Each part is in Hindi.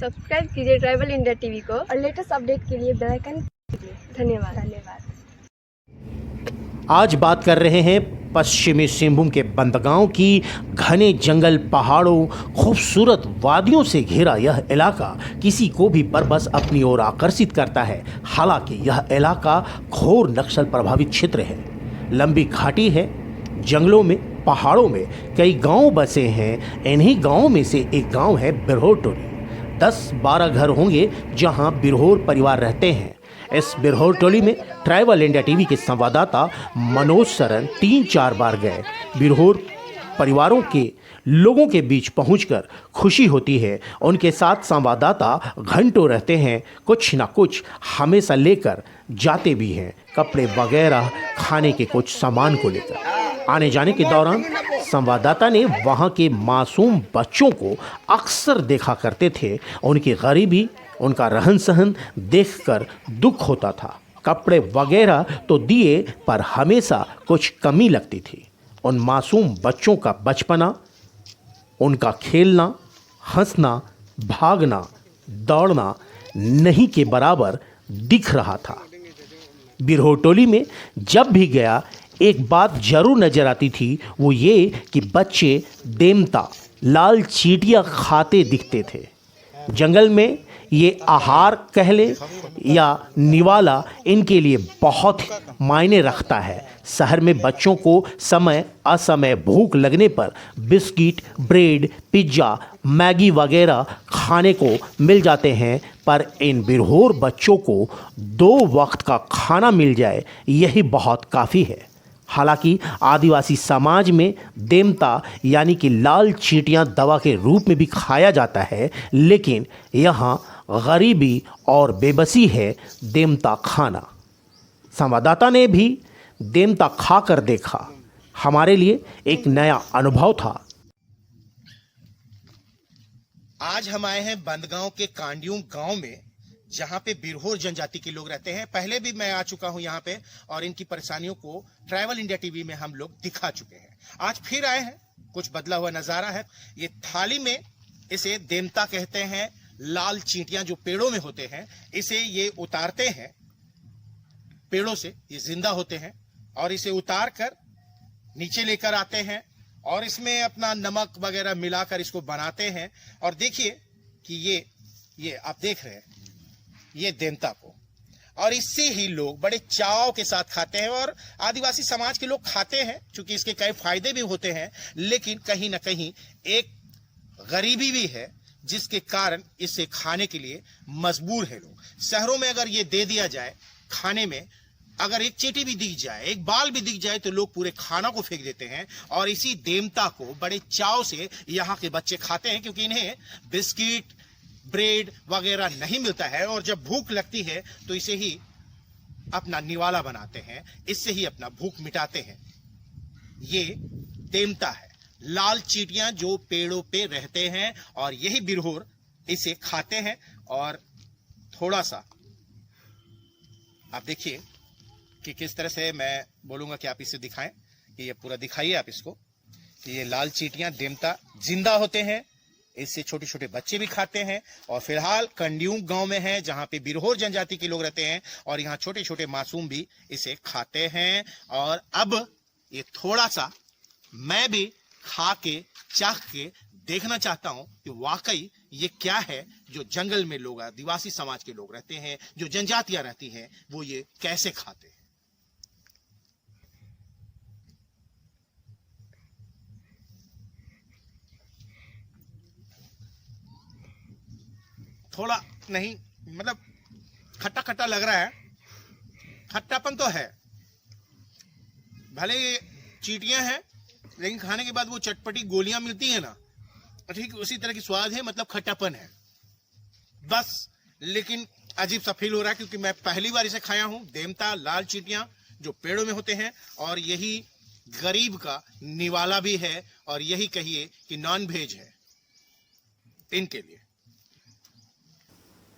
सब्सक्राइब कीजिए ट्राइबल इंडिया टीवी को और लेटेस्ट अपडेट के लिए बेल आइकन दीजिए। धन्यवाद। आज बात कर रहे हैं पश्चिमी सिंहभूम के बंदगांव की। घने जंगल, पहाड़ों, खूबसूरत वादियों से घिरा यह इलाका किसी को भी बस अपनी ओर आकर्षित करता है। हालांकि यह इलाका घोर नक्सल प्रभावित क्षेत्र है। लंबी घाटी है, जंगलों में, पहाड़ों में कई गांव बसे हैं। इन्हीं गांवों में से एक गांव है बिरहोर टोली। 10-12 घर होंगे जहां बिरहोर परिवार रहते हैं। इस बिरहोर टोली में ट्राइबल इंडिया टीवी के संवाददाता मनोज सरन 3-4 बार गए। बिरहोर परिवारों के लोगों के बीच पहुंचकर खुशी होती है। उनके साथ संवाददाता घंटों रहते हैं, कुछ ना कुछ हमेशा लेकर जाते भी हैं, कपड़े वगैरह, खाने के कुछ सामान को लेकर। आने जाने के दौरान संवाददाता ने वहां के मासूम बच्चों को अक्सर देखा करते थे। उनकी गरीबी, उनका रहन सहन देखकर दुख होता था। कपड़े वगैरह तो दिए पर हमेशा कुछ कमी लगती थी। उन मासूम बच्चों का बचपना, उनका खेलना, हंसना, भागना, दौड़ना नहीं के बराबर दिख रहा था। बिरहोर टोली में जब भी गया एक बात जरूर नजर आती थी, वो ये कि बच्चे देमता, लाल चींटियां खाते दिखते थे। जंगल में ये आहार कह ले या निवाला इनके लिए बहुत मायने रखता है। शहर में बच्चों को समय असमय भूख लगने पर बिस्किट, ब्रेड, पिज्ज़ा, मैगी वगैरह खाने को मिल जाते हैं, पर इन बिरहोर बच्चों को 2 वक्त का खाना मिल जाए यही बहुत काफ़ी है। हालांकि आदिवासी समाज में देमता यानी कि लाल चींटियां दवा के रूप में भी खाया जाता है, लेकिन यहाँ गरीबी और बेबसी है देमता खाना। संवाददाता ने भी देमता खाकर देखा। हमारे लिए एक नया अनुभव था। आज हम आए हैं बंदगांव के कांडियूं गांव में, जहां पे बिरहोर जनजाति के लोग रहते हैं। पहले भी मैं आ चुका हूं यहां पे और इनकी परेशानियों को ट्राइबल इंडिया टीवी में हम लोग दिखा चुके हैं। आज फिर आए हैं, कुछ बदला हुआ नजारा है। ये थाली में इसे देमता कहते हैं। लाल चींटियां जो पेड़ों में होते हैं, इसे ये उतारते हैं पेड़ों से, ये जिंदा होते हैं और इसे उतार कर नीचे लेकर आते हैं और इसमें अपना नमक वगैरह मिलाकर इसको बनाते हैं। और देखिए कि ये आप देख रहे हैं ये देमता को, और इससे ही लोग बड़े चाव के साथ खाते हैं। और आदिवासी समाज के लोग खाते हैं क्योंकि इसके कई फायदे भी होते हैं, लेकिन कहीं ना कहीं एक गरीबी भी है जिसके कारण इसे खाने के लिए मजबूर है लोग। शहरों में अगर ये दे दिया जाए खाने में, अगर एक चींटी भी दिख जाए, एक बाल भी दिख जाए, तो लोग पूरे खाना को फेंक देते हैं। और इसी देमता को बड़े चाव से यहाँ के बच्चे खाते हैं क्योंकि इन्हें बिस्किट, ब्रेड वगैरह नहीं मिलता है और जब भूख लगती है तो इसे ही अपना निवाला बनाते हैं, इससे ही अपना भूख मिटाते हैं। ये देमता है, लाल चींटियां जो पेड़ों पे रहते हैं और यही बिरहोर इसे खाते हैं। और थोड़ा सा आप देखिए कि किस तरह से, मैं बोलूंगा कि आप इसे दिखाएं, कि ये पूरा दिखाइए आप इसको, कि ये लाल चींटियां देमता जिंदा होते हैं, इससे छोटे छोटे बच्चे भी खाते हैं। और फिलहाल कांडियूं गांव में है जहां पे बिरहोर जनजाति के लोग रहते हैं और यहाँ छोटे छोटे मासूम भी इसे खाते हैं। और अब ये थोड़ा सा मैं भी खा के चाख के देखना चाहता हूं कि वाकई ये क्या है जो जंगल में लोग, आदिवासी समाज के लोग रहते हैं, जो जनजातियां रहती हैं, वो ये कैसे खाते हैं। थोड़ा नहीं, मतलब खट्टा खट्टा लग रहा है, खट्टापन तो है, भले ये चींटियां हैं लेकिन खाने के बाद वो चटपटी गोलियां मिलती है ना, ठीक उसी तरह की स्वाद है, मतलब खट्टापन है बस। लेकिन अजीब सा फील हो रहा है क्योंकि मैं पहली बार इसे खाया हूं। देमता, लाल चींटियां जो पेड़ों में होते हैं और यही गरीब का निवाला भी है और यही कहिए कि नॉन वेज है इनके लिए।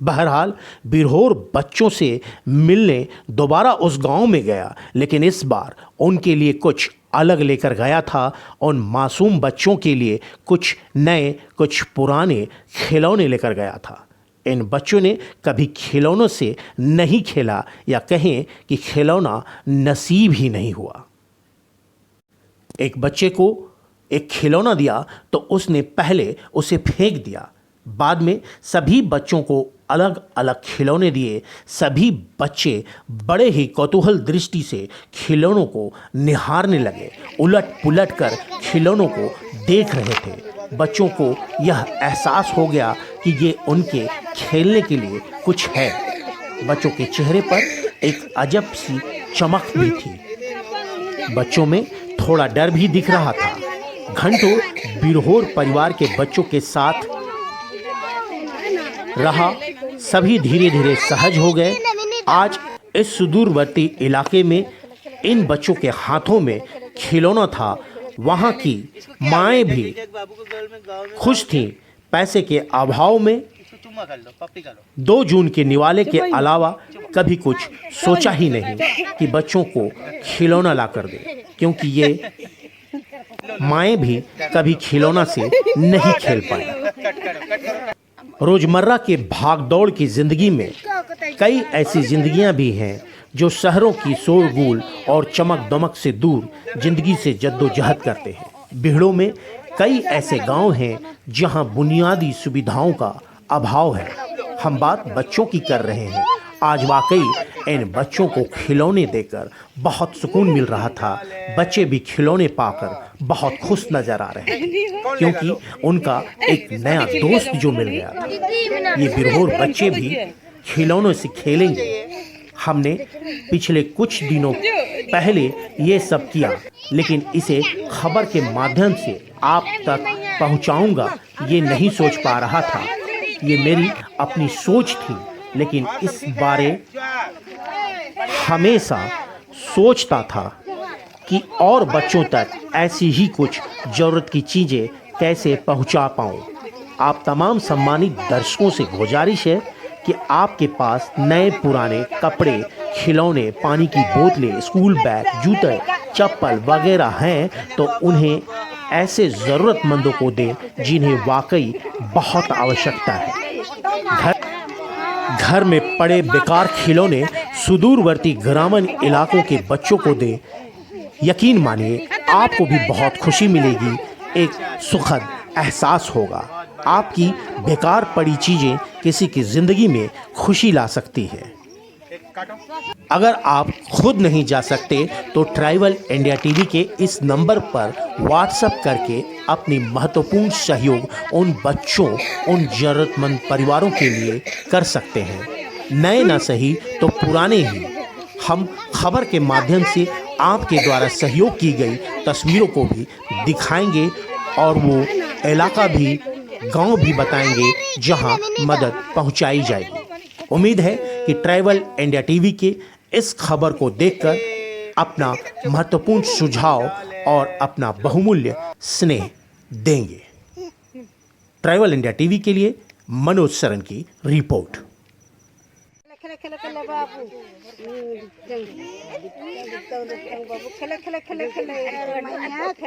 बहरहाल बिरहोर बच्चों से मिलने दोबारा उस गांव में गया, लेकिन इस बार उनके लिए कुछ अलग लेकर गया था। उन मासूम बच्चों के लिए कुछ नए, कुछ पुराने खिलौने लेकर गया था। इन बच्चों ने कभी खिलौनों से नहीं खेला या कहें कि खिलौना नसीब ही नहीं हुआ। एक बच्चे को एक खिलौना दिया तो उसने पहले उसे फेंक दिया, बाद में सभी बच्चों को अलग अलग खिलौने दिए। सभी बच्चे बड़े ही कौतूहल दृष्टि से खिलौनों को निहारने लगे, उलट पुलट कर खिलौनों को देख रहे थे। बच्चों को यह एहसास हो गया कि ये उनके खेलने के लिए कुछ है। बच्चों के चेहरे पर एक अजब सी चमक भी थी। बच्चों में थोड़ा डर भी दिख रहा था। घंटों बिरहोर परिवार के बच्चों के साथ रहा, सभी धीरे धीरे सहज हो गए। आज इस सुदूरवर्ती इलाके में इन बच्चों के हाथों में खिलौना था। वहाँ की माएँ भी खुश थीं। पैसे के अभाव में 2 जून के निवाले के अलावा कभी कुछ सोचा ही नहीं कि बच्चों को खिलौना ला कर दे, क्योंकि ये माएँ भी कभी खिलौना से नहीं खेल पाई। रोजमर्रा के भागदौड़ की जिंदगी में कई ऐसी जिंदगियां भी हैं जो शहरों की शोरगुल और चमक दमक से दूर जिंदगी से जद्दोजहद करते हैं। बिहड़ों में कई ऐसे गांव हैं जहां बुनियादी सुविधाओं का अभाव है। हम बात बच्चों की कर रहे हैं। आज वाकई इन बच्चों को खिलौने देकर बहुत सुकून मिल रहा था। बच्चे भी खिलौने पाकर बहुत खुश नजर आ रहे हैं, क्योंकि उनका एक नया दोस्त जो मिल गया था। ये बिरहोर बच्चे भी खिलौनों से खेलेंगे। हमने पिछले कुछ दिनों पहले ये सब किया, लेकिन इसे खबर के माध्यम से आप तक पहुंचाऊंगा ये नहीं सोच पा रहा था। ये मेरी अपनी सोच थी, लेकिन इस बारे हमेशा सोचता था कि और बच्चों तक ऐसी ही कुछ ज़रूरत की चीज़ें कैसे पहुंचा पाऊं। आप तमाम सम्मानित दर्शकों से गुजारिश है कि आपके पास नए पुराने कपड़े, खिलौने, पानी की बोतलें, स्कूल बैग, जूते, चप्पल वगैरह हैं तो उन्हें ऐसे ज़रूरतमंदों को दें जिन्हें वाकई बहुत आवश्यकता है। घर में पड़े बेकार खिलौने सुदूरवर्ती ग्रामीण इलाकों के बच्चों को दें। यकीन मानिए आपको भी बहुत खुशी मिलेगी, एक सुखद एहसास होगा। आपकी बेकार पड़ी चीज़ें किसी की ज़िंदगी में खुशी ला सकती है। अगर आप खुद नहीं जा सकते तो ट्राइबल इंडिया टीवी के इस नंबर पर व्हाट्सएप करके अपनी महत्वपूर्ण सहयोग उन बच्चों, उन ज़रूरतमंद परिवारों के लिए कर सकते हैं। नए ना सही तो पुराने ही हम खबर के माध्यम से आपके द्वारा सहयोग की गई तस्वीरों को भी दिखाएंगे और वो इलाका भी, गांव भी बताएंगे जहां मदद पहुंचाई जाएगी। उम्मीद है कि ट्राइबल इंडिया टीवी के इस खबर को देखकर अपना महत्वपूर्ण सुझाव और अपना बहुमूल्य स्नेह देंगे। ट्राइबल इंडिया टीवी के लिए मनोज सरन की रिपोर्ट।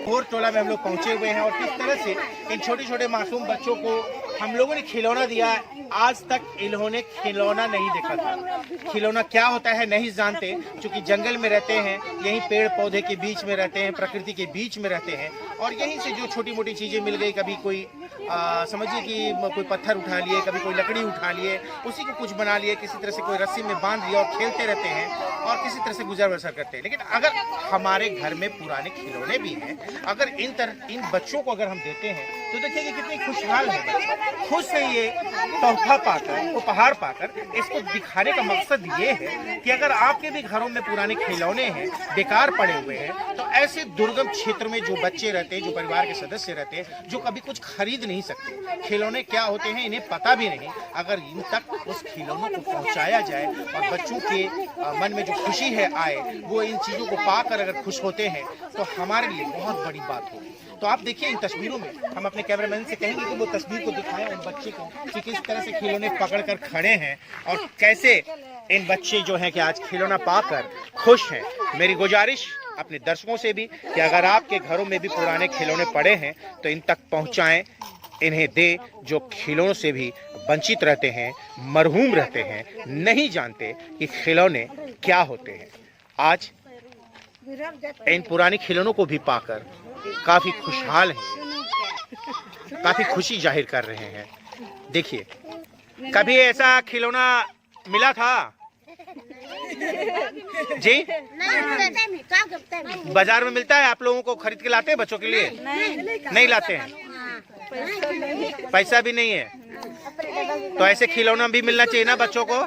और टोला में हम लोग पहुंचे हुए हैं और किस तरह से इन छोटे छोटे मासूम बच्चों को हम लोगों ने खिलौना दिया। आज तक इन्होंने खिलौना नहीं देखा था। खिलौना क्या होता है नहीं जानते, क्योंकि जंगल में रहते हैं, यहीं पेड़ पौधे के बीच में रहते हैं, प्रकृति के बीच में रहते हैं और यहीं से जो छोटी मोटी चीज़ें मिल गई, कभी कोई समझिए कि कोई पत्थर उठा लिए, कभी कोई लकड़ी उठा लिए, उसी को कुछ बना लिए, किसी तरह से कोई रस्सी में बांध लिया और खेलते रहते हैं और किसी तरह से गुजर बसर करते हैं। लेकिन अगर हमारे घर में पुराने खिलौने भी हैं, अगर इन बच्चों को अगर हम देते हैं तो देखिए कि कितनी खुशहाल है बच्चे। खुश है ये तोहफा पाकर, उपहार पाकर। इसको दिखाने का मकसद ये है कि अगर आपके भी घरों में पुराने खिलौने हैं, बेकार पड़े हुए हैं, तो ऐसे दुर्गम क्षेत्र में जो बच्चे रहते हैं, जो परिवार के सदस्य रहते हैं, जो कभी कुछ खरीद नहीं सकते, खिलौने क्या होते हैं इन्हें पता भी नहीं, अगर इन तक उस खिलौनों को पहुंचाया जाए और बच्चों के मन में जो खुशी है आए, वो इन चीज़ों को पाकर अगर खुश होते हैं तो हमारे लिए बहुत बड़ी बात होगी। तो आप देखिए इन तस्वीरों में, हम अपने कैमरामैन से कहेंगे कि वो तस्वीर को दिखाएं उन बच्चे को कि किस तरह से खिलौने पकड़कर खड़े हैं और कैसे इन बच्चे जो हैं कि आज खिलौना पाकर खुश हैं। मेरी गुजारिश अपने दर्शकों से भी कि अगर आपके घरों में भी पुराने खिलौने पड़े हैं तो इन तक पहुंचाएं, इन्हें दे, जो खिलौनों से भी वंचित रहते हैं, मरहूम रहते हैं, नहीं जानते कि खिलौने क्या होते हैं। आज इन पुराने खिलौनों को भी पाकर काफी खुशहाल हैं, काफी खुशी जाहिर कर रहे हैं। देखिए, कभी ऐसा खिलौना मिला था जी? बाजार में मिलता है? आप लोगों को खरीद के लाते हैं बच्चों के लिए? नहीं लाते हैं, पैसा भी नहीं है। तो ऐसे खिलौना भी मिलना चाहिए ना बच्चों को।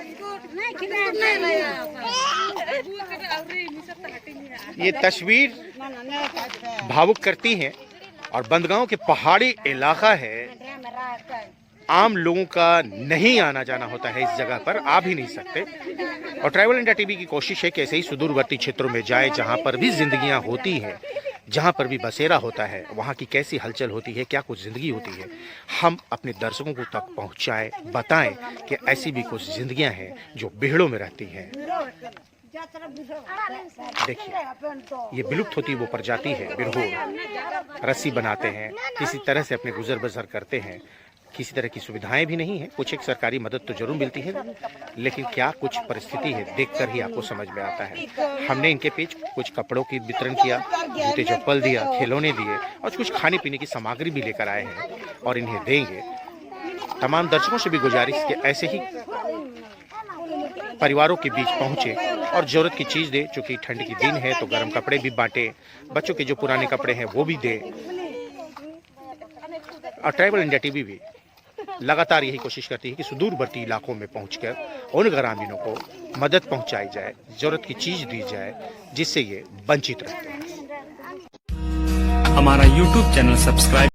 ये तस्वीर भावुक करती है और बंदगांव के पहाड़ी इलाका है, आम लोगों का नहीं आना जाना होता है इस जगह पर, आ भी नहीं सकते। और ट्रैवल इंडिया टीवी की कोशिश है कि ऐसे ही सुदूरवर्ती क्षेत्रों में जाए जहां पर भी जिंदगियां होती हैं, जहां पर भी बसेरा होता है, वहां की कैसी हलचल होती है, क्या कुछ जिंदगी होती है, हम अपने दर्शकों को तक पहुंचाएं, बताएं कि ऐसी भी कुछ जिंदगियां हैं जो बिहड़ों में रहती हैं। देखिए, ये विलुप्त होती वो प्रजाति है बिरहोर। रस्सी बनाते हैं, किसी तरह से अपने गुजर बसर करते हैं। किसी तरह की सुविधाएं भी नहीं है। कुछ एक सरकारी मदद तो जरूर मिलती है, लेकिन क्या कुछ परिस्थिति है देखकर ही आपको समझ में आता है। हमने इनके बीच कुछ कपड़ों की वितरण किया, जूते चप्पल दिया, खिलौने दिए और कुछ खाने पीने की सामग्री भी लेकर आए हैं और इन्हें देंगे। तमाम दर्शकों से भी गुजारिश कि ऐसे ही परिवारों के बीच पहुंचे और जरूरत की चीज दे। चूंकि ठंड की दिन है तो गर्म कपड़े भी बांटे, बच्चों के जो पुराने कपड़े हैं वो भी दे। और ट्रैवल इंडिया टीवी भी लगातार यही कोशिश करती है कि सुदूरवर्ती इलाकों में पहुंचकर उन ग्रामीणों को मदद पहुंचाई जाए, जरूरत की चीज दी जाए, जिससे ये वंचित रहते हैं। हमारा YouTube चैनल सब्सक्राइब